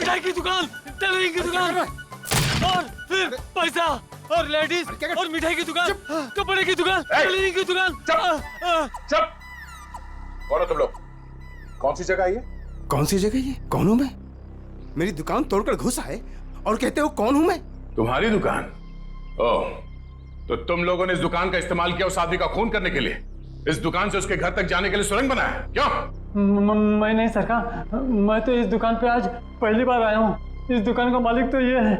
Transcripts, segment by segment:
मिठाई की दुकान, टेलरिंग की दुकान, और फिर पैसा और लेडीज और मिठाई की दुकान, कपड़े की दुकान, टेलरिंग की दुकान। चुप! कौन हो तुम लोग? कौन सी जगह है ये? कौन सी जगह ये? कौन हूँ मैं? मेरी दुकान तोड़कर घुस आए और कहते हो कौन हूँ मैं? तुम्हारी दुकान? ओह, तो तुम लोगों ने इस दुकान का इस्तेमाल किया उस आदमी का खून करने के लिए? इस दुकान से उसके घर तक जाने के लिए सुरंग बनाया? क्यों? मैं नहीं सरकार, मैं तो इस दुकान पे आज पहली बार आया हूँ। इस दुकान का मालिक तो ये है,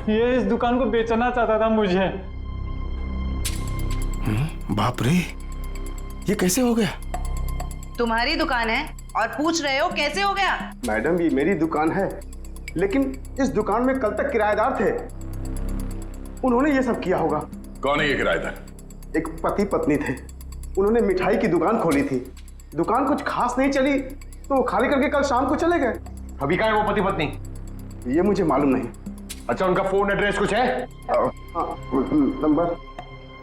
ये इस दुकान को बेचना चाहता था मुझे। बाप रे, ये कैसे हो गया? तुम्हारी दुकान है और पूछ रहे हो कैसे हो गया? मैडम, ये मेरी दुकान है, लेकिन इस दुकान में कल तक किराएदार थे, उन्होंने ये सब किया होगा। कौन है ये किराएदार? एक पति पत्नी थे, उन्होंने मिठाई की दुकान खोली थी, दुकान कुछ खास नहीं चली तो वो खाली करके कल शाम को चले गए। अभी कहाँ है वो पति पत्नी? ये मुझे मालूम नहीं। अच्छा, उनका फोन एड्रेस कुछ है? नंबर?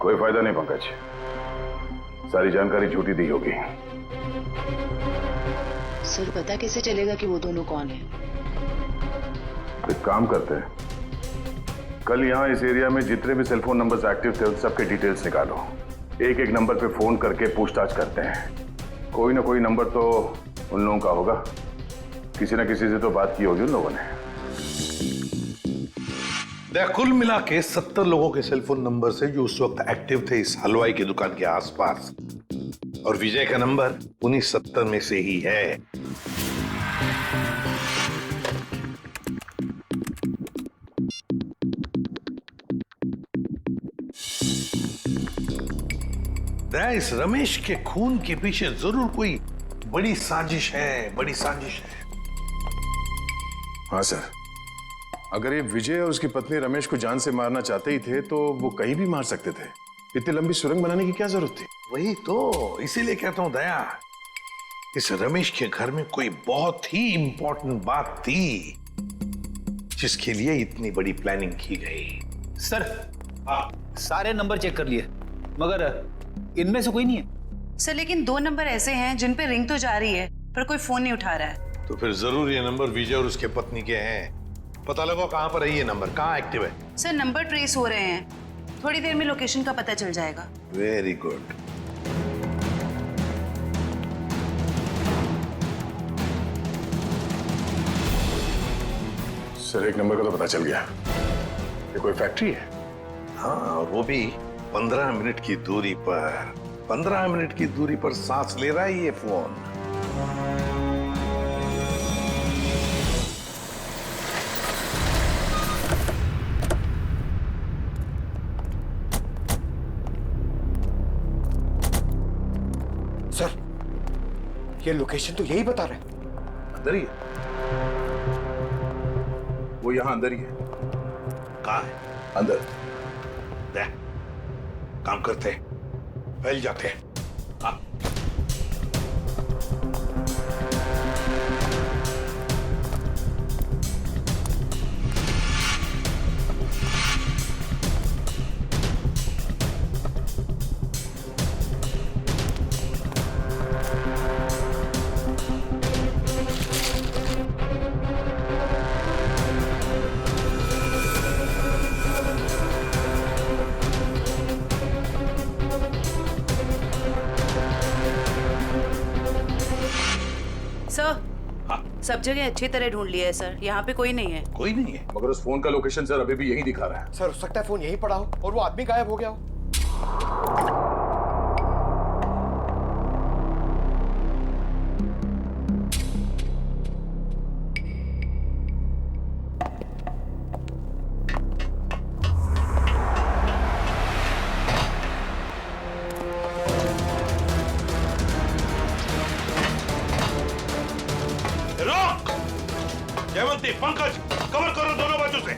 कोई फायदा नहीं पंकज, सारी जानकारी झूठी दी होगी। सर, पता कैसे चलेगा कि वो दोनों कौन है? एक काम करते हैं, कल यहाँ इस एरिया में जितने भी सेलफोन नंबर्स एक्टिव थे उन सबके डिटेल्स निकालो, एक एक नंबर पे फोन करके पूछताछ करते हैं। कोई ना कोई नंबर तो उन लोगों का होगा, किसी ना किसी से तो बात की होगी उन लोगों ने। कुल मिला के 70 लोगों के सेलफोन नंबर से जो उस वक्त एक्टिव थे इस हलवाई की दुकान के आसपास, और विजय का नंबर उन्हीं 70 में से ही है। इस रमेश के खून के पीछे जरूर कोई बड़ी साजिश है, बड़ी साजिश है। हाँ सर, अगर ये विजय और उसकी पत्नी रमेश को जान से मारना चाहते ही थे तो वो कहीं भी मार सकते थे। इतनी लंबी सुरंग बनाने की क्या जरूरत थी? वही तो, इसीलिए कहता हूं दया, इस रमेश के घर में कोई बहुत ही इंपॉर्टेंट बात थी जिसके लिए इतनी बड़ी प्लानिंग की गई। सर, सारे नंबर चेक कर लिए मगर इनमें से कोई नहीं है। सर, लेकिन 2 नंबर ऐसे हैं जिन पे रिंग तो जा रही है पर कोई फोन नहीं उठा रहा है। तो फिर जरूर ये नंबर विजय और उसके पत्नी के हैं। पता लगाओ कहां पर है ये नंबर, कहां एक्टिव है। सर, नंबर ट्रेस हो रहे हैं, थोड़ी देर में लोकेशन का पता चल जाएगा। Very good. सर, एक नंबर का तो पता चल गया, ये कोई फैक्ट्री है। हाँ, और वो भी 15 मिनट की दूरी पर। 15 मिनट की दूरी पर सांस ले रहा है ये फोन। सर, ये लोकेशन तो यही बता रहे हैं। अंदर ही है, वो यहाँ अंदर ही है। कहाँ है? अंदर। देख, काम करते हैं, फैल जाते हैं। हाँ। सब जगह अच्छी तरह ढूंढ लिया है सर, यहाँ पे कोई नहीं है। कोई नहीं है? मगर उस फोन का लोकेशन सर अभी भी यही दिखा रहा है। सर, हो सकता है फोन यहीं पड़ा हो और वो आदमी गायब हो गया हो। जयवंती, पंकज, कवर करो दोनों बाजू से।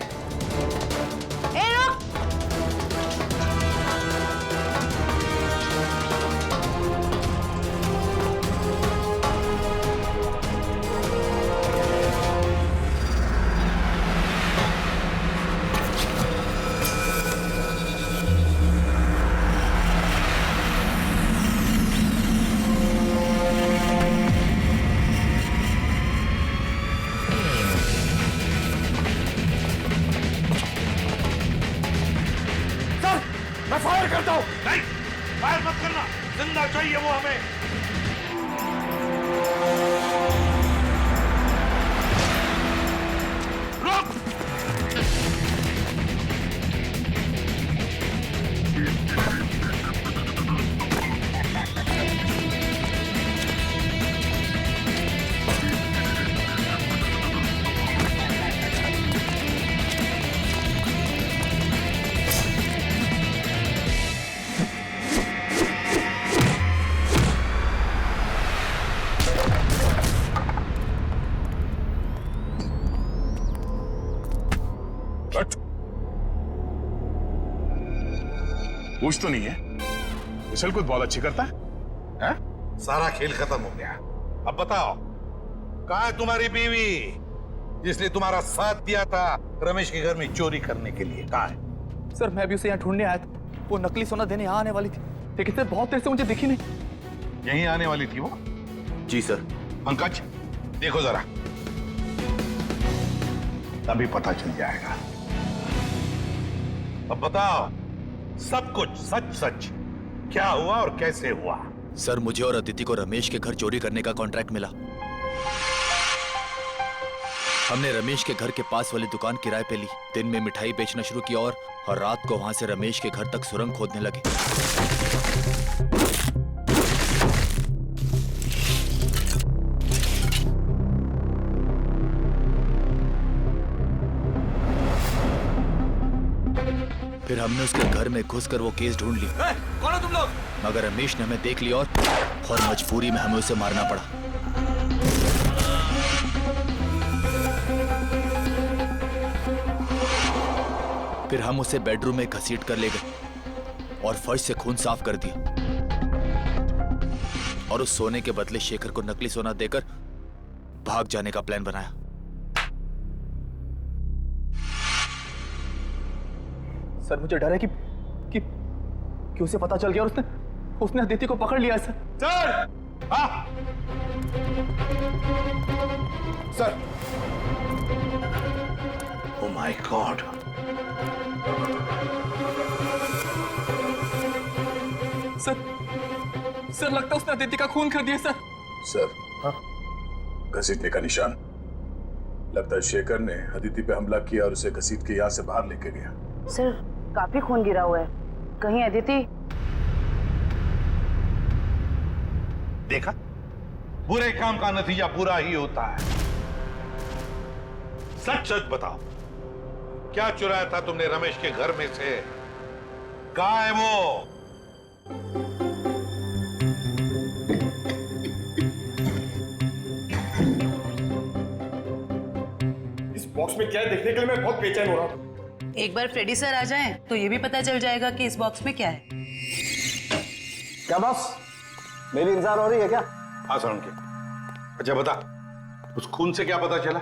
फायर करता हूं। नहीं, फायर मत करना, जिंदा चाहिए वो हमें। रुक। कुछ तो नहीं है। विशल कुछ बहुत अच्छी करता है, हैं? सारा खेल खत्म हो गया। अब बताओ, कहाँ है तुम्हारी बीवी जिसने तुम्हारा साथ दिया था रमेश के घर में चोरी करने के लिए? कहाँ है? सर मैं भी उसे यहाँ ढूंढने आया था। वो नकली सोना देने यहाँ आने वाली थी, लेकिन सर बहुत देर से मुझे दिखी नहीं। यहीं आने वाली थी वो? जी सर। पंकज, देखो जरा, तभी पता चल जाएगा। अब बताओ, सब कुछ सच सच क्या हुआ और कैसे हुआ? सर मुझे और अदिति को रमेश के घर चोरी करने का कॉन्ट्रैक्ट मिला। हमने रमेश के घर के पास वाली दुकान किराए पे ली, दिन में मिठाई बेचना शुरू किया और रात को वहां से रमेश के घर तक सुरंग खोदने लगे। फिर हमने उसके घर में घुसकर वो केस ढूंढ लिया। कौन हो तुम लोग? मगर रमेश ने हमें देख लिया और मजबूरी में हमें उसे मारना पड़ा। फिर हम उसे बेडरूम में घसीट कर ले गए और फर्श से खून साफ कर दिया और उस सोने के बदले शेखर को नकली सोना देकर भाग जाने का प्लान बनाया। सर मुझे डर है कि उसे पता चल गया और उसने अदिति को पकड़ लिया है सर। सर! हाँ! Sir! Oh my God! Sir लगता है उसने अदिति का खून कर दिया सर। सर, हाँ? घसीटने का निशान। लगता है शेखर ने अदिति पे हमला किया और उसे घसीट के यहाँ से बाहर लेके गया। सर काफी खून गिरा हुआ है, कहीं अदिति? देखा, बुरे काम का नतीजा बुरा ही होता है। सच सच बताओ, क्या चुराया था तुमने रमेश के घर में से? कहाँ है वो? इस बॉक्स में क्या है देखने के लिए मैं बहुत बेचैन हो रहा हूँ। एक बार फ्रेडी सर आ जाएं तो ये भी पता चल जाएगा कि इस बॉक्स में क्या है। क्या बॉस, मेरी इंतजार हो रही है क्या? हाँ सर। अच्छा बता, उस खून से क्या पता चला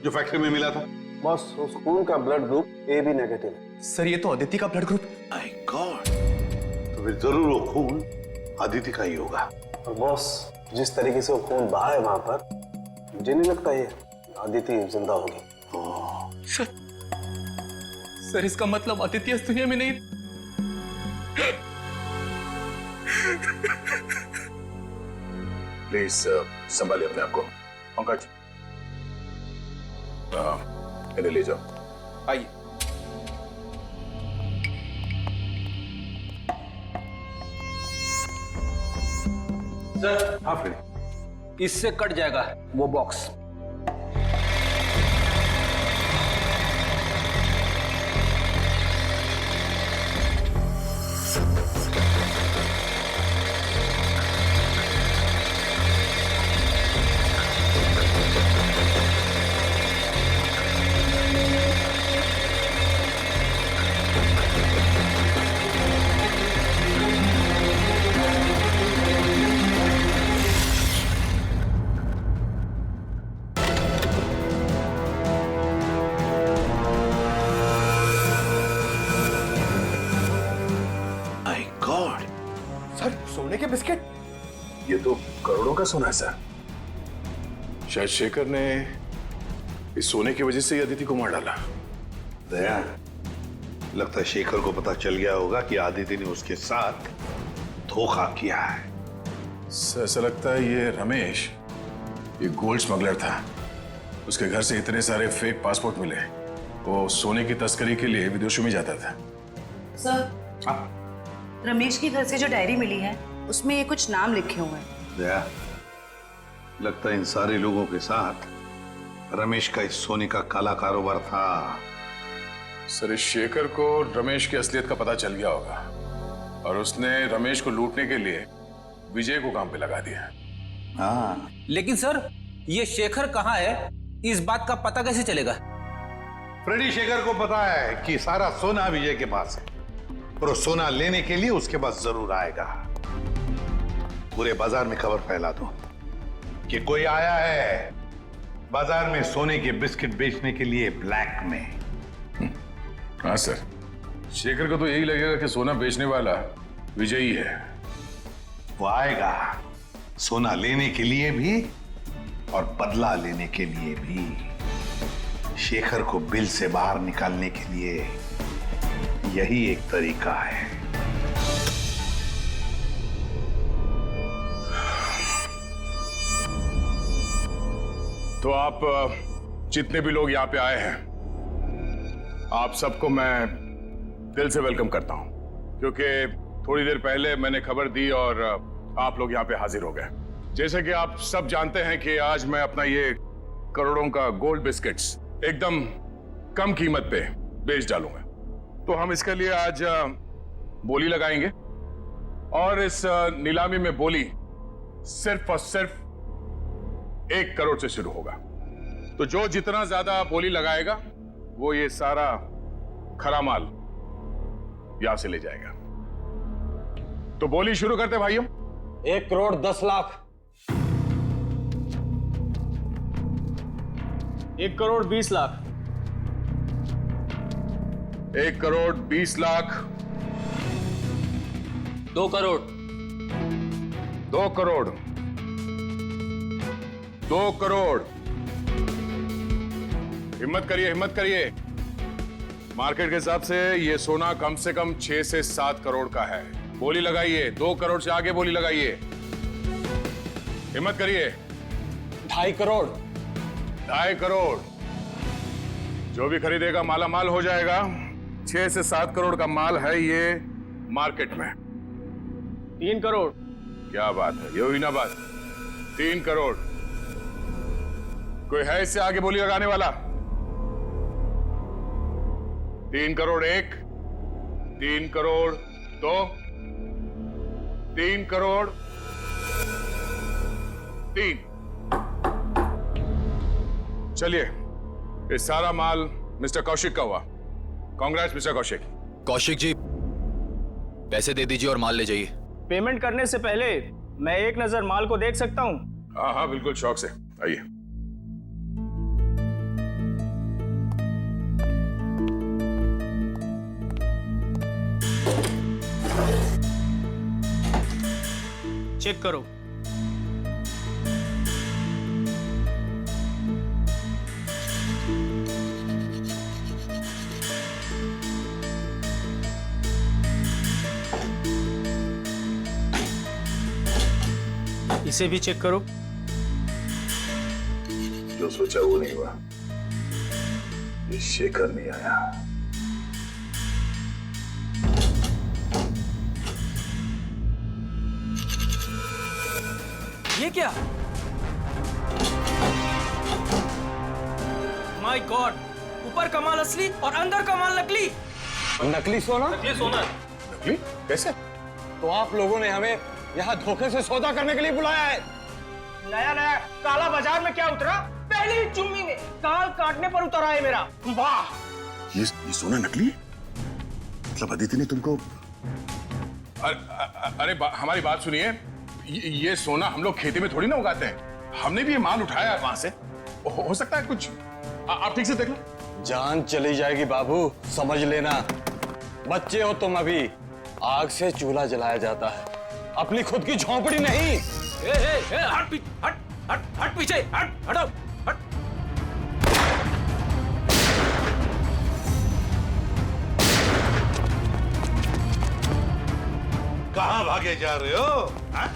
जो फैक्ट्री में मिला था? बॉस, उस खून का ब्लड ग्रुप AB नेगेटिव है। सर ये तो अदिति का ब्लड ग्रुप। माय गॉड, तो फिर जरूर वो खून अदिति का ही होगा। और बॉस, जिस तरीके से वो खून बहा है वहां पर, मुझे नहीं लगता ये अदिति जिंदा होगी। सर इसका मतलब अदिति इस दुनिया में नहीं। प्लीज संभालिए अपने आप को। पंकज, इन्हें ले जाओ। आइए। सर, हाँ फ्रेडी, इससे कट जाएगा वो बॉक्स। सोने के बिस्किट? ये तो करोड़ों का सोना है सर। शायद शेखर ने इस सोने की वजह से ही अदिति को मार डाला। दया, लगता है शेखर को पता चल गया होगा कि आदित्य ने उसके साथ धोखा किया है। ऐसा लगता है ये रमेश ये गोल्ड स्मगलर था। उसके घर से इतने सारे फेक पासपोर्ट मिले। वो सोने की तस्करी के लिए विदेशों में जाता था। सर, रमेश के घर से जो डायरी मिली है उसमें ये कुछ नाम लिखे हुए हैं। दया, लगता है इन सारे लोगों के साथ रमेश का इस सोने का काला कारोबार था। सर, इस शेखर को रमेश की असलियत का पता चल गया होगा और उसने रमेश को लूटने के लिए विजय को काम पे लगा दिया। हाँ, लेकिन सर ये शेखर कहाँ है, इस बात का पता कैसे चलेगा? फ्रेडी शेखर को पता है कि सारा सोना विजय के पास है और वो सोना लेने के लिए उसके पास जरूर आएगा। पूरे बाजार में खबर फैला दो कि कोई आया है बाजार में सोने के बिस्किट बेचने के लिए ब्लैक में। हाँ सर, शेखर को तो यही लगेगा कि सोना बेचने वाला विजय ही है। वो आएगा सोना लेने के लिए भी और बदला लेने के लिए भी। शेखर को बिल से बाहर निकालने के लिए यही एक तरीका है। तो आप जितने भी लोग यहाँ पे आए हैं, आप सबको मैं दिल से वेलकम करता हूं, क्योंकि थोड़ी देर पहले मैंने खबर दी और आप लोग यहाँ पे हाजिर हो गए। जैसे कि आप सब जानते हैं कि आज मैं अपना ये करोड़ों का गोल्ड बिस्किट्स एकदम कम कीमत पे बेच डालूंगा। तो हम इसके लिए आज बोली लगाएंगे और इस नीलामी में बोली सिर्फ और सिर्फ 1 करोड़ से शुरू होगा। तो जो जितना ज्यादा बोली लगाएगा वो ये सारा खरा माल यहां से ले जाएगा। तो बोली शुरू करते भाइयों। 1 करोड़ 10 लाख। 1 करोड़ 20 लाख। 1 करोड़ 20 लाख। 2 करोड़। 2 करोड़। 2 करोड़। हिम्मत करिए, हिम्मत करिए। मार्केट के हिसाब से ये सोना कम से कम 6 से 7 करोड़ का है। बोली लगाइए, 2 करोड़ से आगे बोली लगाइए। हिम्मत करिए। 2.5 करोड़। 2.5 करोड़। जो भी खरीदेगा माला माल हो जाएगा। 6 से 7 करोड़ का माल है ये मार्केट में। 3 करोड़। क्या बात है, ये हुई ना बात। 3 करोड़। कोई है इससे आगे बोली लगाने वाला? 3 करोड़ 1, 3 करोड़ 2, 3 करोड़ 3। चलिए, ये सारा माल मिस्टर कौशिक का हुआ। कांग्रेस मिस्टर कौशिक। कौशिक जी, पैसे दे दीजिए और माल ले जाइए। पेमेंट करने से पहले मैं एक नजर माल को देख सकता हूं? हाँ हाँ, बिल्कुल, शौक से आइए। चेक करो। इसे भी चेक करो। जो सोचा वो नहीं हुआ। ये शेखर नहीं आया। ये क्या? माय गॉड, ऊपर का माल असली और अंदर का माल नकली। नकली सोना? ये सोना। नकली? कैसे? तो आप लोगों ने हमें यहाँ धोखे से सौदा करने के लिए बुलाया है? नया नया काला बाजार में क्या उतरा? पहली ही चुम्मी में काल काटने पर उतरा है मेरा। वाह! ये सोना नकली है? मतलब अदिति ने तुमको? अरे हमारी बात सुनिए। ये सोना हम लोग खेती में थोड़ी ना उगाते हैं। हमने भी ये माल उठाया है वहां से। हो सकता है कुछ। आप ठीक से देख लो। जान चली जाएगी बाबू, समझ लेना। बच्चे हो तुम अभी। आग से चूल्हा जलाया जाता है, अपनी खुद की झोंपड़ी नहीं। हट पीछे, हटो, हट। कहां भागे जा रहे हो? हाँ?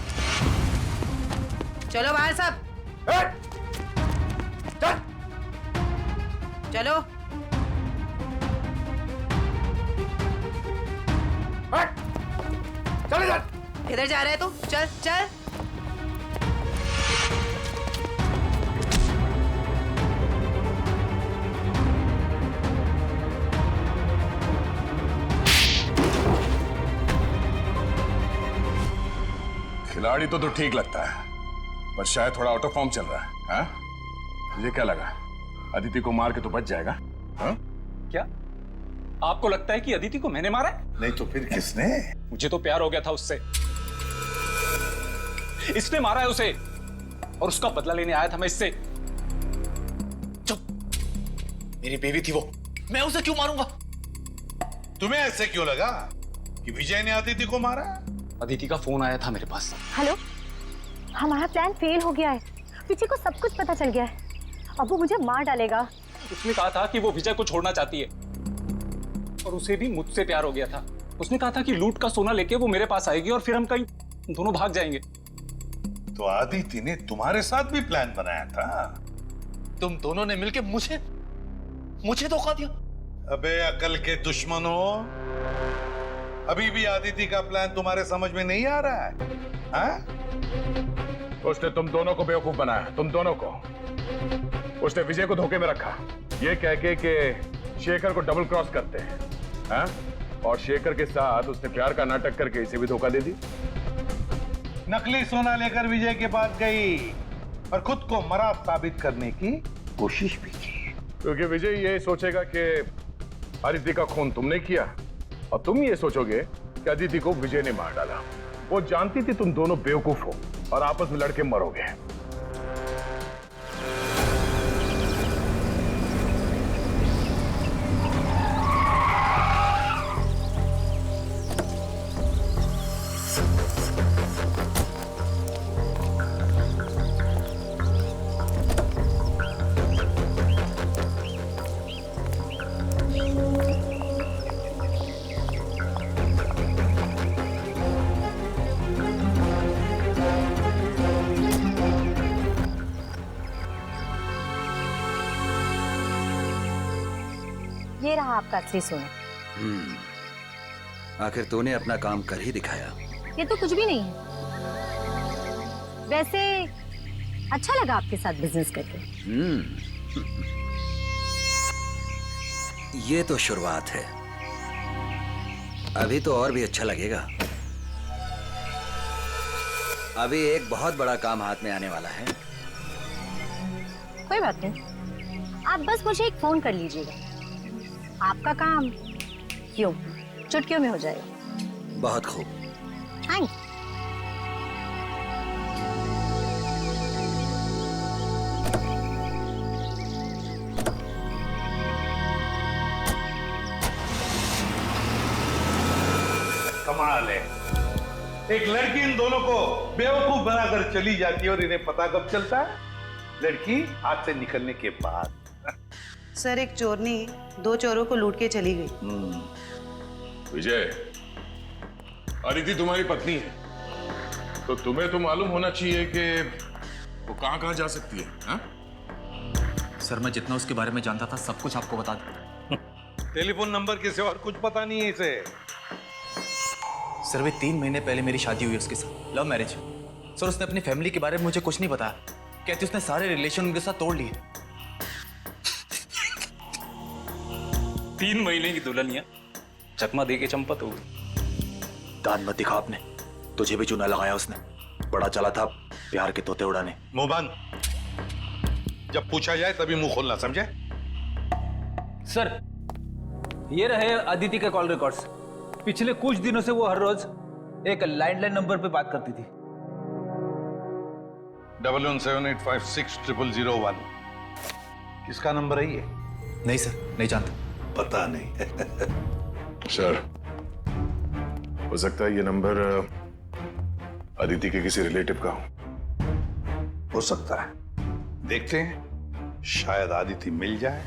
चलो बाहर सब। चलो। चले जा। किधर जा रहे है तू? चल चल। खिलाड़ी तो ठीक लगता है, पर शायद थोड़ा आउट ऑफ फॉर्म चल रहा है। हाँ? मुझे क्या लगा, अदिति को मार के तो बच जाएगा? हाँ? क्या आपको लगता है कि अदिति को मैंने मारा है? नहीं तो फिर किसने? मुझे तो प्यार हो गया था उससे। इसने मारा है उसे और उसका बदला लेने आया था मैं इससे। चुप, मेरी बेबी थी वो, मैं उसे क्यों मारूंगा? तुम्हें ऐसे क्यों लगा कि विजय ने अदिति को मारा? अदिति का फोन आया था मेरे पास। हेलो, हमारा प्लान फेल हो गया है। विजय को सब कुछ पता चल गया है, अब वो मुझे मार डालेगा। उसने कहा था कि वो विजय को छोड़ना चाहती है और उसे भी मुझसे प्यार हो गया था। उसने कहा था कि लूट का सोना लेके वो मेरे पास आएगी और फिर हम कहीं दोनों भाग जाएंगे। तो अदिति ने तुम्हारे साथ भी प्लान बनाया था? तुम दोनों ने मिलकर मुझे धोखा दिया। अबे अकल के दुश्मन हो, अभी भी अदिति का प्लान तुम्हारे समझ में नहीं आ रहा है? हाँ? उसने तुम दोनों को बेवकूफ बनाया, तुम दोनों को। उसने विजय को धोखे में रखा, ये कह के कि शेखर को डबल क्रॉस करते हैं। हाँ? और शेखर के साथ उसने प्यार का नाटक करके इसे भी धोखा दे दी। नकली सोना लेकर विजय के पास गई और खुद को मरा साबित करने की कोशिश भी की, क्योंकि विजय ये सोचेगा कि अदिति का खून तुमने किया और तुम ये सोचोगे कि अदिति को विजय ने मार डाला। वो जानती थी तुम दोनों बेवकूफ हो और आपस में लड़के मरोगे। ये रहा आपका असली सोना। आखिर तूने अपना काम कर ही दिखाया। ये तो कुछ भी नहीं है। वैसे अच्छा लगा आपके साथ बिजनेस करके। ये तो शुरुआत है, अभी तो और भी अच्छा लगेगा। अभी एक बहुत बड़ा काम हाथ में आने वाला है। कोई बात नहीं, आप बस मुझे एक फोन कर लीजिएगा, आपका काम क्यों चुटकियों में हो जाएगा। बहुत खूब। थैंक्स। कमाल है, एक लड़की इन दोनों को बेवकूफ बनाकर चली जाती है और इन्हें पता कब चलता है? लड़की हाथ से निकलने के बाद। सर, एक चोरनी 2 चोरों को लूट के चली गई। विजय, अदिति तुम्हारी पत्नी है, तो तुम्हें तो मालूम होना चाहिए कि वो कहां कहां जा सकती है। हा? सर, मैं जितना उसके बारे में जानता था सब कुछ आपको बता दूं। टेलीफोन नंबर के सिवा और कुछ पता नहीं है इसे। सर, वे 3 महीने पहले मेरी शादी हुई उसके साथ, लव मैरिज। सर, उसने अपनी फैमिली के बारे में मुझे कुछ नहीं बताया। कहती उसने सारे रिलेशन उनके साथ तोड़ लिए। 3 महीने की दुल्हनिया चकमा दे के चंपत हो गई। दान मत दिखा आपने, तुझे भी चूना लगाया उसने। बड़ा चला था प्यार के तोते उड़ाने। मुंह बंद, जब पूछा जाए तभी मुंह खोलना, समझे? सर, ये रहे अदिति के कॉल रिकॉर्ड्स। पिछले कुछ दिनों से वो हर रोज एक लैंडलाइन नंबर पे बात करती थी। 1178560001। किसका नंबर है ये? नहीं सर, नहीं जानता। पता नहीं। सर, हो सकता है ये नंबर अदिति के किसी रिलेटिव का हो सकता है, देखते हैं, शायद अदिति मिल जाए।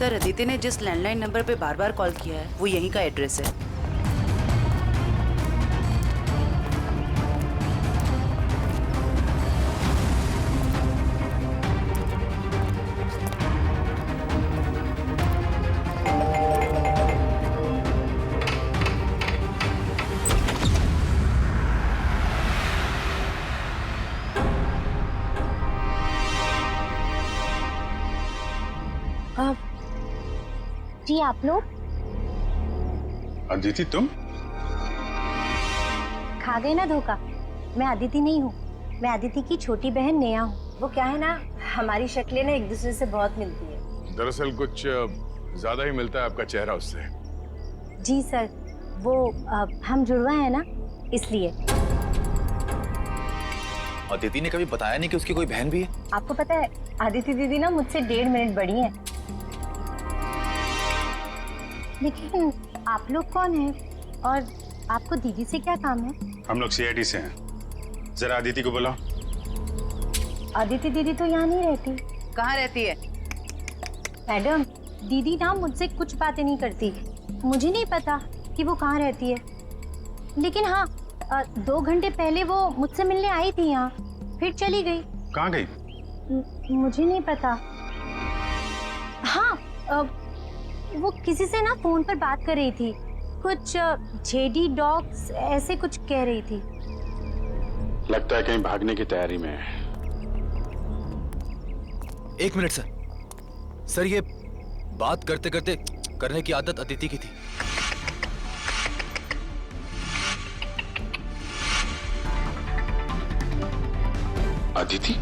सर, अदिति ने जिस लैंडलाइन नंबर पे बार बार कॉल किया है वो यहीं का एड्रेस है। जी आप लोग अदिति, तुम खा गए ना धोखा। मैं अदिति नहीं हूँ, मैं अदिति की छोटी बहन नेहा हूँ। वो क्या है ना, हमारी शक्लें ना एक दूसरे से बहुत मिलती है। दरअसल कुछ ज्यादा ही मिलता है आपका चेहरा उससे। जी सर, वो हम जुड़वा है ना, इसलिए। अदिति ने कभी बताया नहीं कि उसकी कोई बहन भी है? आपको पता है, अदिति दीदी ना मुझसे 1.5 मिनट बड़ी है। लेकिन आप लोग कौन हैं और आपको दीदी से क्या काम है? हम लोग सीआईडी से हैं। जरा अदिति को बुलाओ। अदिति दीदी तो यहाँ नहीं रहती। कहाँ रहती है? मैडम, दीदी ना मुझसे कुछ बातें नहीं करती। मुझे नहीं पता कि वो कहाँ रहती है, लेकिन हाँ 2 घंटे पहले वो मुझसे मिलने आई थी यहाँ, फिर चली गई। कहाँ गई? मुझे नहीं पता। हाँ वो किसी से ना फोन पर बात कर रही थी, कुछ जेडी डॉग्स ऐसे कुछ कह रही थी। लगता है कहीं भागने की तैयारी में है। 1 मिनट सर। सर, ये बात करते करते करने की आदत अदिति की थी। अदिति?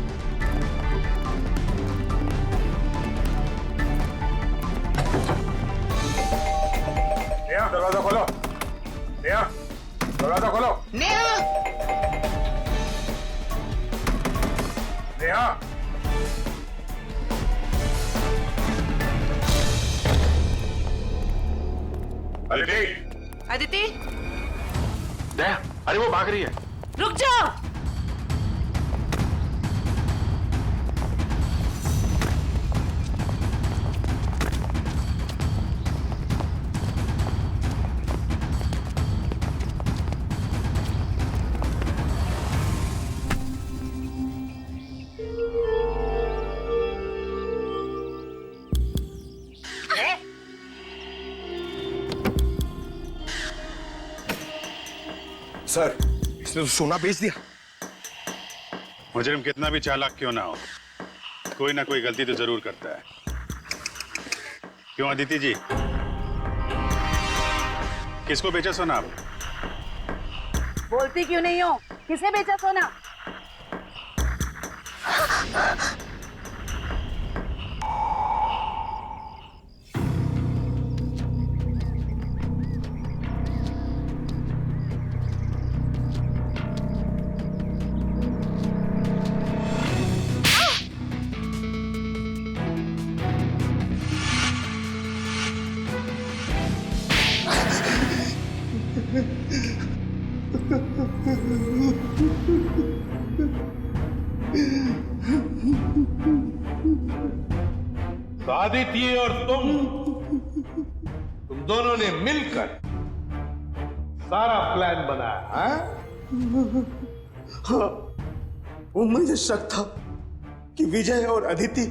नेहा, दरवाजा खोलो। नेहा, दरवाजा खोलो। नेहा! नेहा! अदिति! अदिति, नेहा, अरे वो भाग रही है। रुक जाओ। सर, इसने तो सोना बेच दिया। मुजरिम कितना भी चालाक क्यों ना हो, कोई ना कोई गलती तो जरूर करता है। क्यों अदिति जी, किसको बेचा सोना आप? बोलती क्यों नहीं हो? किसने बेचा सोना? अदिति और तुम दोनों ने मिलकर सारा प्लान बनाया, हाँ? हाँ, वो मुझे शक था कि विजय और अदिति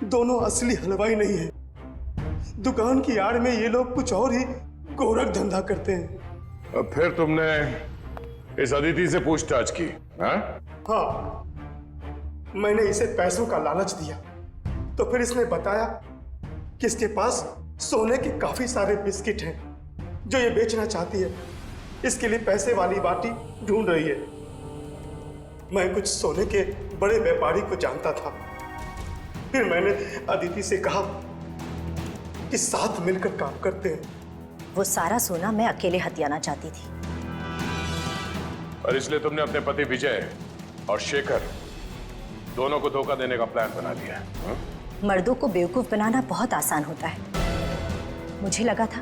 दोनों असली हलवाई नहीं है। दुकान की आड़ में ये लोग कुछ और ही गोरख धंधा करते हैं। अब फिर तुमने इस अदिति से पूछताछ की? हाँ? हाँ, मैंने इसे पैसों का लालच दिया तो फिर इसने बताया कि इसके पास सोने के काफी सारे बिस्किट हैं जो ये बेचना चाहती है। इसके लिए पैसे वाली बाटी ढूंढ रही है। मैं कुछ सोने के बड़े व्यापारी को जानता था। फिर मैंने अदिति से कहा कि साथ मिलकर काम करते हैं। वो सारा सोना मैं अकेले हथियाना चाहती थी। और इसलिए तुमने अपने पति विजय और शेखर दोनों को धोखा देने का प्लान बना लिया। हाँ? मर्दों को बेवकूफ बनाना बहुत आसान होता है। मुझे लगा था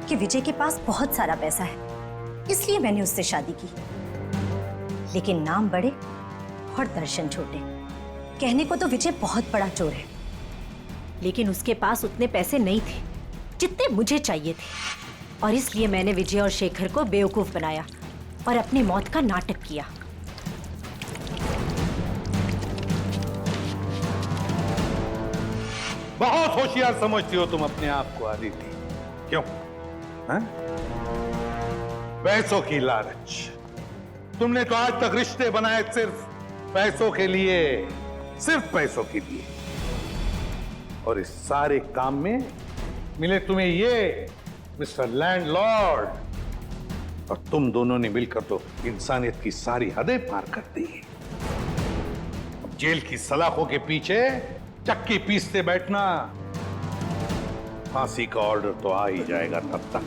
कि विजय के पास बहुत सारा पैसा है, इसलिए मैंने उससे शादी की। लेकिन नाम बड़े और दर्शन छोटे। कहने को तो विजय बहुत बड़ा चोर है, लेकिन उसके पास उतने पैसे नहीं थे जितने मुझे चाहिए थे, और इसलिए मैंने विजय और शेखर को बेवकूफ बनाया और अपनी मौत का नाटक किया। बहुत होशियार समझती हो तुम अपने आप को आदिति। क्यों? हैं? पैसों की लालच। तुमने तो आज तक रिश्ते बनाए सिर्फ पैसों के लिए, सिर्फ पैसों के लिए। और इस सारे काम में मिले तुम्हें ये मिस्टर लैंडलॉर्ड, और तुम दोनों ने मिलकर तो इंसानियत की सारी हदें पार कर दी। अब जेल की सलाखों के पीछे चक्की पीसते बैठना, फांसी का ऑर्डर तो आ ही जाएगा तब तक।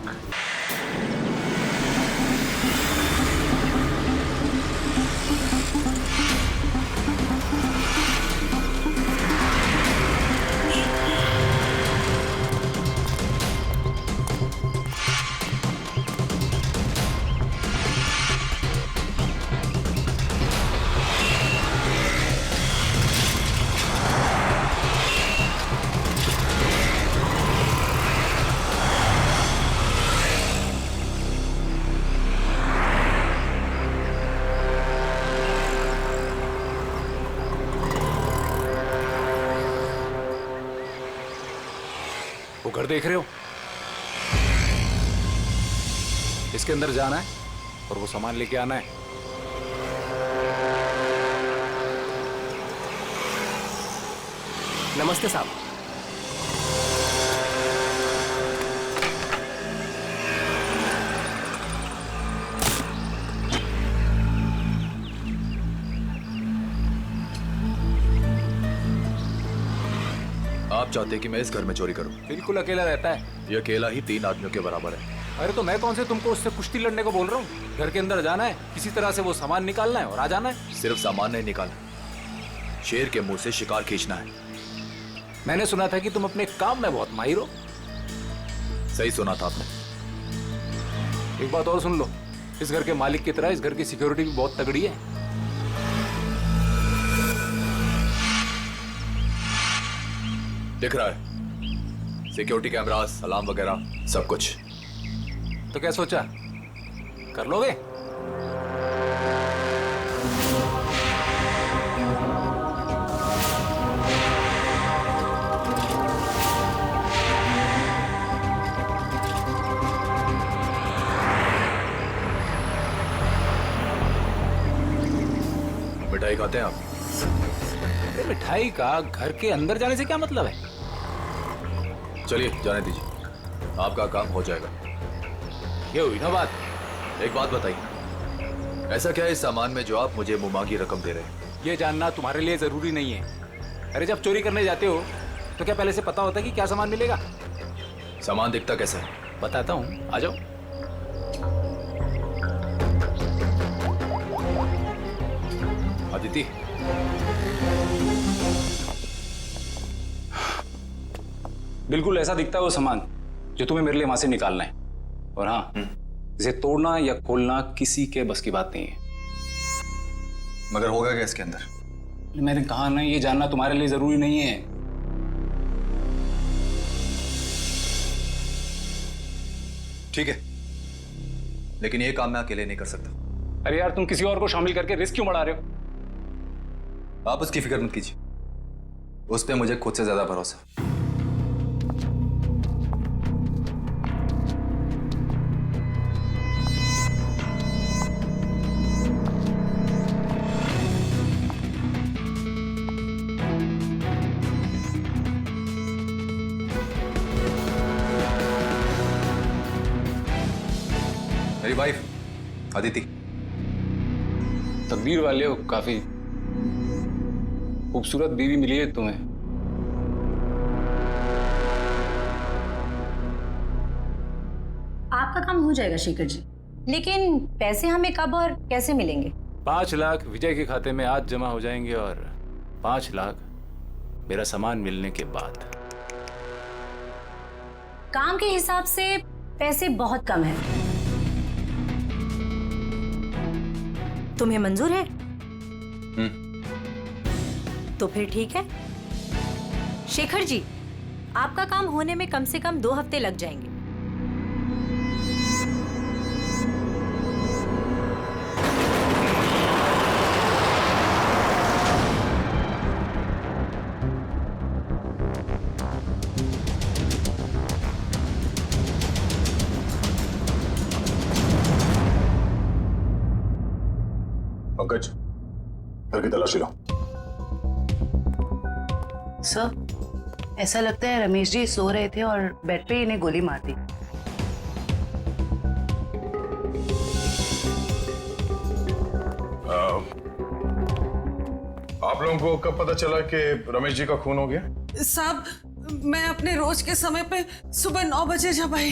वो घर देख रहे हो? इसके अंदर जाना है और वो सामान लेके आना है। नमस्ते साहब। आप चाहते कि मैं इस घर में चोरी करूं? बिल्कुल अकेला रहता है। ये अकेला ही 3 आदमियों के बराबर है। अरे तो मैं कौन से तुमको उससे कुश्ती लड़ने को बोल रहा हूँ? घर के अंदर जाना है, किसी तरह से वो सामान निकालना है और आ जाना है। सिर्फ सामान नहीं निकालना, शेर के मुंह से शिकार खींचना है। मैंने सुना था कि तुम अपने काम में बहुत माहिर हो। सही सुना था आपने। एक बात और सुन लो, इस घर के मालिक की तरह इस घर की सिक्योरिटी भी बहुत तगड़ी है। दिख रहा है, सिक्योरिटी कैमरास, अलार्म वगैरह सब कुछ। तो क्या सोचा, कर लोगे? मिठाई खाते हैं आप? मिठाई का घर के अंदर जाने से क्या मतलब है? चलिए जाने दीजिए, आपका काम हो जाएगा। ये हुई ना बात। एक बात बताइए, ऐसा क्या है इस सामान में जो आप मुझे मुमांगी रकम दे रहे हैं? ये जानना तुम्हारे लिए जरूरी नहीं है। अरे जब चोरी करने जाते हो तो क्या पहले से पता होता है कि क्या सामान मिलेगा? सामान दिखता कैसा है? बताता हूँ, आ जाओ। अदिति, बिल्कुल ऐसा दिखता है वो सामान जो तुम्हें मेरे लिए वहां से निकालना है। और हाँ, इसे तोड़ना या खोलना किसी के बस की बात नहीं है। मगर होगा क्या इसके अंदर? मैंने कहा ना, ये जानना तुम्हारे लिए जरूरी नहीं है। ठीक है, लेकिन ये काम मैं अकेले नहीं कर सकता। अरे यार, तुम किसी और को शामिल करके रिस्क क्यों बढ़ा रहे हो? आप उसकी फिक्र मत कीजिए, उस पे मुझे खुद से ज्यादा भरोसा। मेरी वाइफ अदिति। तकदीर वाले हो, काफी खूबसूरत बीवी मिली है तुम्हें। आपका काम हो जाएगा शेखर जी, लेकिन पैसे हमें कब और कैसे मिलेंगे? 5 लाख विजय के खाते में आज जमा हो जाएंगे और 5 लाख मेरा सामान मिलने के बाद। काम के हिसाब से पैसे बहुत कम हैं। तुम्हें मंजूर है? तो फिर ठीक है शेखर जी, आपका काम होने में कम से कम 2 हफ्ते लग जाएंगे। पंकज, घर की तलाशी लो। सर, ऐसा लगता है रमेश जी सो रहे थे और बेड पे इन्हें गोली मार दी। आप लोगों को कब पता चला कि रमेश जी का खून हो गया? साहब, मैं अपने रोज के समय पे सुबह 9 बजे जब आई।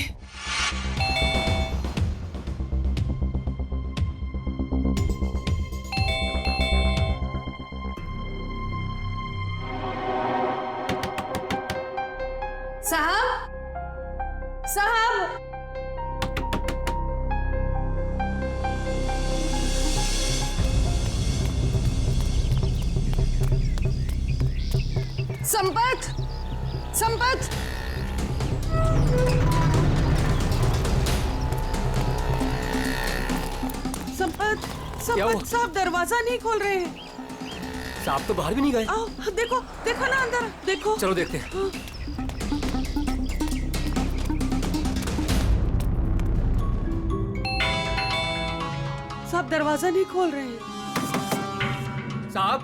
साहब, साहब, संपत, संपत, संपत, संपत साहब दरवाजा नहीं खोल रहे हैं। साहब तो बाहर भी नहीं गए। आओ, देखो, देखो ना अंदर, देखो। चलो देखते हैं। साहब दरवाजा नहीं खोल रहे हैं। साहब,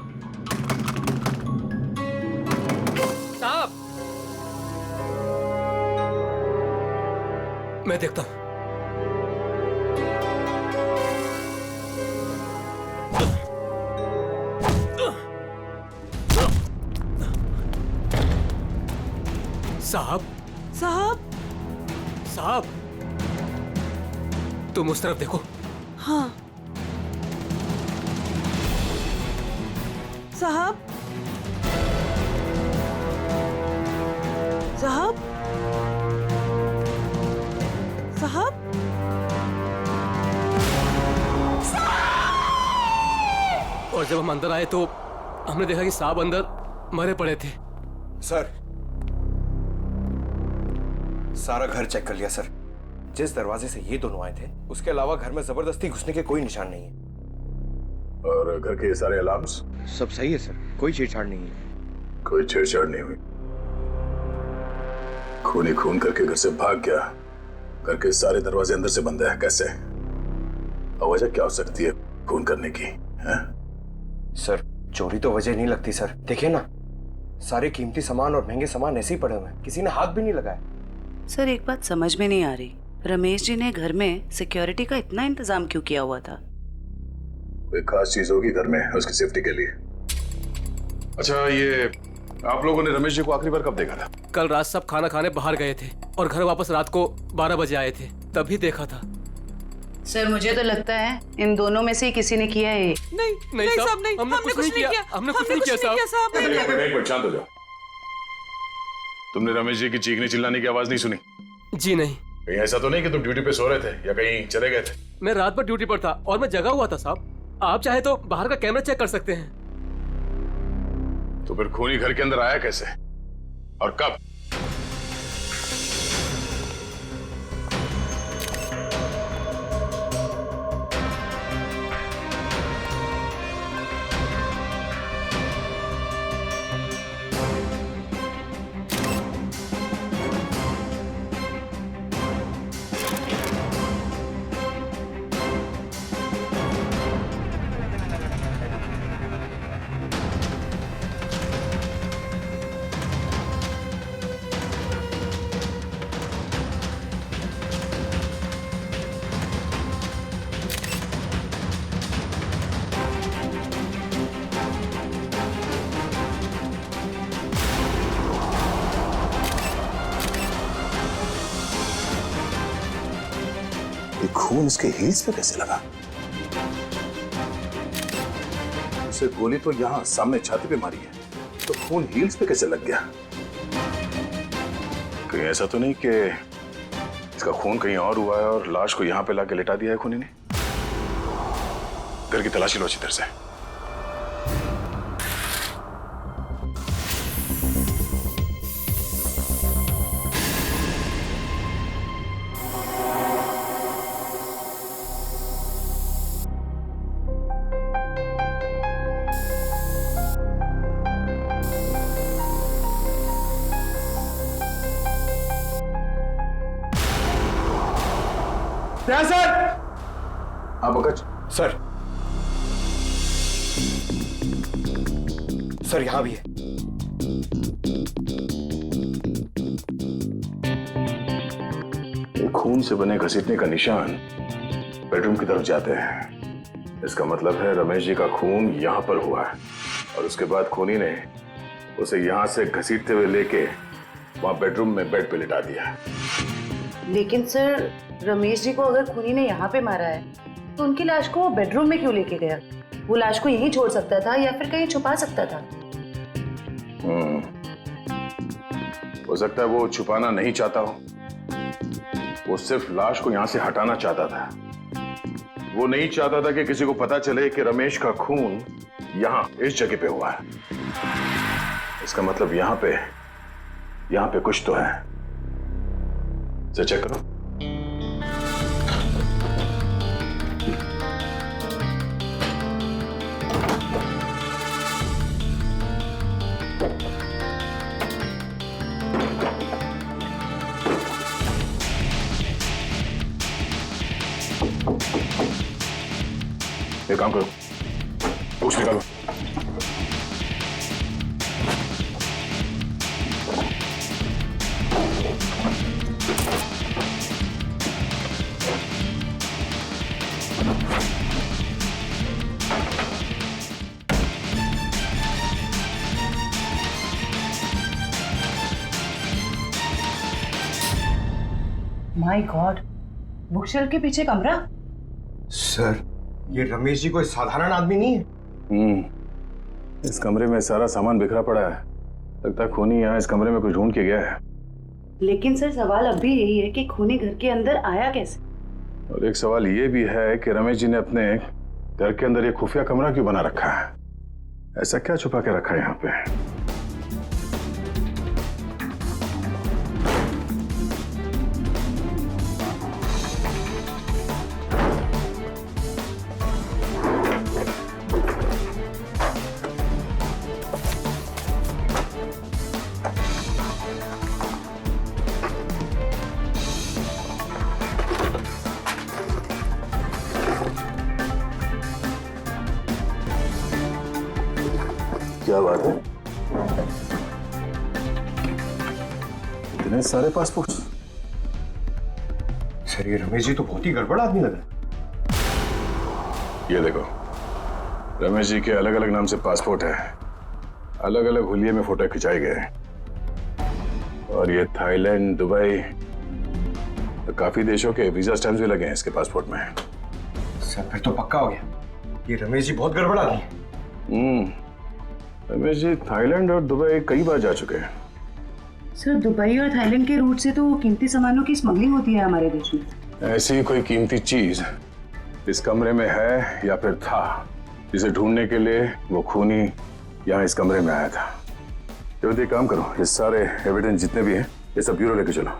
साहब, मैं देखता हूं। साहब, साहब, साहब, तुम उस तरफ देखो। हाँ। साहब, साहब, साहब, और जब हम अंदर आए तो हमने देखा कि साहब अंदर मरे पड़े थे। सर, सारा घर चेक कर लिया सर। जिस दरवाजे से ये दोनों आए थे उसके अलावा घर में जबरदस्ती घुसने के कोई निशान नहीं है। और घर के सारे अलार्म्स? सब सही है सर, कोई छेड़छाड़ नहीं है। कोई छेड़छाड़ नहीं हुई। खून ही खून करके घर से भाग गया। घर के सारे दरवाजे अंदर से बंद है, कैसे? और वजह क्या हो सकती है खून करने की? है? सर, चोरी तो वजह नहीं लगती सर। देखिए ना, सारे कीमती सामान और महंगे सामान ऐसे ही पड़े हुए हैं, किसी ने हाथ भी नहीं लगाया। सर, एक बात समझ में नहीं आ रही, रमेश जी ने घर में सिक्योरिटी का इतना इंतजाम क्यों किया हुआ था? कोई खास चीज होगी घर में उसकी सेफ्टी के लिए। अच्छा, ये आप लोगों ने रमेश जी को आखिरी बार कब देखा था? कल रात सब खाना खाने बाहर गए थे और घर वापस रात को 12 बजे आए थे, तभी देखा था। सर, मुझे तो लगता है इन दोनों में से ही किसी ने किया है। नहीं साहब, नहीं, हमने कुछ नहीं किया। हमने कुछ नहीं किया साहब। एक मिनट शांत हो जाओ। तुमने रमेश जी की चीखने चिल्लाने की आवाज नहीं सुनी? जी नहीं। कहीं ऐसा तो नहीं कि तुम ड्यूटी पे सो रहे थे या कहीं चले गए थे? मैं रात भर ड्यूटी पर था और मैं जगा हुआ था साहब। आप चाहे तो बाहर का कैमरा चेक कर सकते हैं। तो फिर खूनी घर के अंदर आया कैसे और कब? खून इसके हील्स पे कैसे लगा? उसे गोली तो यहां सामने छाती पे मारी है, तो खून हील्स पे कैसे लग गया? कहीं ऐसा तो नहीं कि इसका खून कहीं और हुआ है और लाश को यहां पे लाके लिटा दिया है खूनी ने? घर की तलाशी लो अच्छी तरह से। सर। हाँ पंकज। सर यहां भी है। एक खून से बने घसीटने का निशान बेडरूम की तरफ जाते हैं। इसका मतलब है रमेश जी का खून यहां पर हुआ है और उसके बाद खूनी ने उसे यहां से घसीटते हुए लेके वहां बेडरूम में बेड पे लिटा दिया। लेकिन सर रमेश जी को अगर खूनी ने यहाँ पे मारा है तो उनकी लाश को वो बेडरूम में क्यों लेके गया? वो लाश को यहीं छोड़ सकता था या फिर कहीं छुपा सकता था। हो सकता है वो छुपाना नहीं चाहता हो, वो सिर्फ लाश को यहां से हटाना चाहता था। वो नहीं चाहता था कि किसी को पता चले कि रमेश का खून यहां इस जगह पे हुआ है। इसका मतलब यहां पे कुछ तो है। इसे चेक करो। एक काम करो, पूछ निकालो। माय गॉड, बुकशेल्फ के पीछे कमरा। सर ये रमेश जी कोई साधारण आदमी नहीं है। इस कमरे में सारा सामान बिखरा पड़ा है। लगता है खूनी यहाँ इस कमरे में कुछ ढूंढ के गया है। लेकिन सर सवाल अब भी यही है कि खूनी घर के अंदर आया कैसे? और एक सवाल ये भी है कि रमेश जी ने अपने घर के अंदर ये खुफिया कमरा क्यों बना रखा है? ऐसा क्या छुपा के रखा है यहाँ पे? क्या बात है? इतने सारे पासपोर्ट? सर ये रमेश जी तो बहुत ही गड़बड़ आदमी लग रहा है। ये देखो, रमेश जी के अलग अलग नाम से पासपोर्ट है, अलग अलग हुलिये में फोटो खिंचाए गए हैं। और ये थाईलैंड, दुबई, तो काफी देशों के वीजा स्टैम्प्स भी लगे हैं इसके पासपोर्ट में। सर फिर तो पक्का हो गया, ये रमेश जी बहुत गड़बड़ आदमी है। रमेश जी थाईलैंड और दुबई कई बार जा चुके हैं। सर दुबई और थाईलैंड के रूट से तो कीमती सामानों की स्मगलिंग होती है हमारे देश में। ऐसी कोई कीमती चीज इस कमरे में है या फिर था, जिसे ढूंढने के लिए वो खूनी यहाँ इस कमरे में आया था। तो एक काम करो, ये सारे एविडेंस जितने भी हैं ये सब ब्यूरो लेके चलो।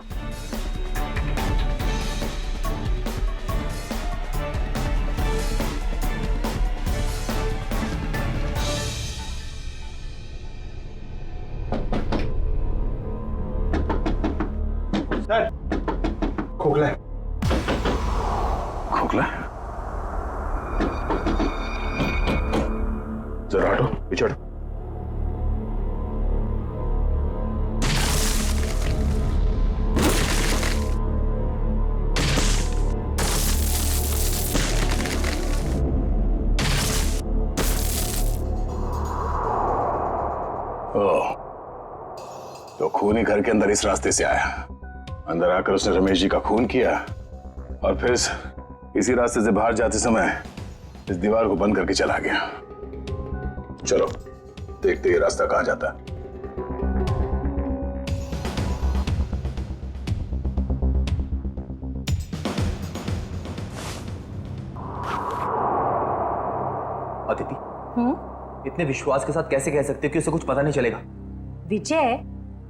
सर खोखला है। खोखला? जरा हटो, पीछे हटो। ओह, तो खूनी घर के अंदर इस रास्ते से आया। अंदर आकर उसने रमेश जी का खून किया और फिर इसी रास्ते से बाहर जाते समय इस दीवार को बंद करके चला गया। चलो देखते ये रास्ता कहां जाता है। अदिति, इतने विश्वास के साथ कैसे कह सकते हो कि उसे कुछ पता नहीं चलेगा? विजय,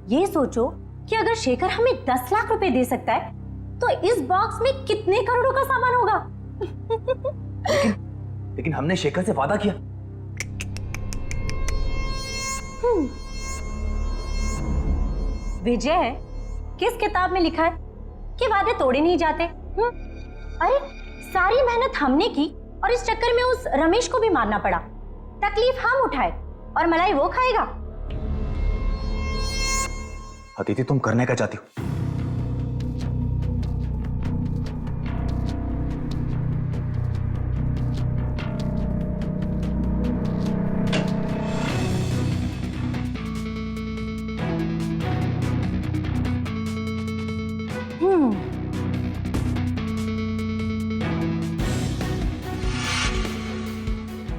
ये सोचो कि अगर शेखर हमें 10 लाख रुपए दे सकता है तो इस बॉक्स में कितने करोड़ों का सामान होगा। लेकिन हमने शेखर से वादा किया। विजय, किस किताब में लिखा है कि वादे तोड़े नहीं जाते? अरे सारी मेहनत हमने की और इस चक्कर में उस रमेश को भी मारना पड़ा। तकलीफ हम उठाए और मलाई वो खाएगा। अदिति तुम करने क्या चाहती हो?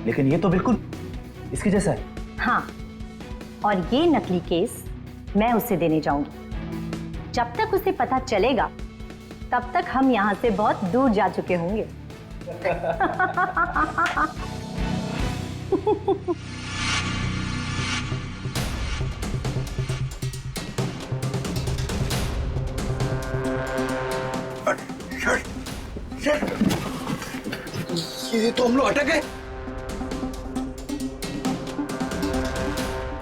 लेकिन ये तो बिल्कुल इसके जैसा है। हाँ, और ये नकली केस मैं उसे देने जाऊंगी। जब तक उसे पता चलेगा तब तक हम यहाँ से बहुत दूर जा चुके होंगे। ये तो हम लोग अटक गए।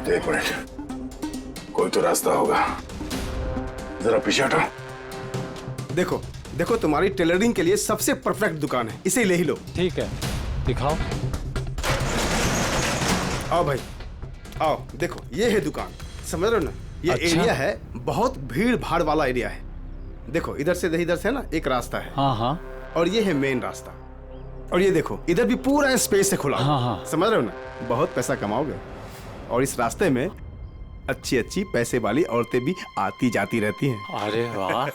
एक मिनट, कोई तो रास्ता होगा। जरा पीछे हटो। देखो देखो, तुम्हारी टेलरिंग के लिए सबसे परफेक्ट दुकान है, इसे ले ही लो। ठीक है, दिखाओ। आओ भाई आओ, देखो ये है दुकान, समझ रहे हो ना? ये अच्छा। एरिया है, बहुत भीड़ भाड़ वाला एरिया है। देखो इधर से ना एक रास्ता है। हाँ हाँ। और ये है मेन रास्ता। और ये देखो इधर भी पूरा स्पेस है खुला। हाँ हाँ। समझ रहे हो ना? बहुत पैसा कमाओगे। और इस रास्ते में अच्छी अच्छी पैसे वाली औरतें भी आती जाती रहती हैं। अरे वाह।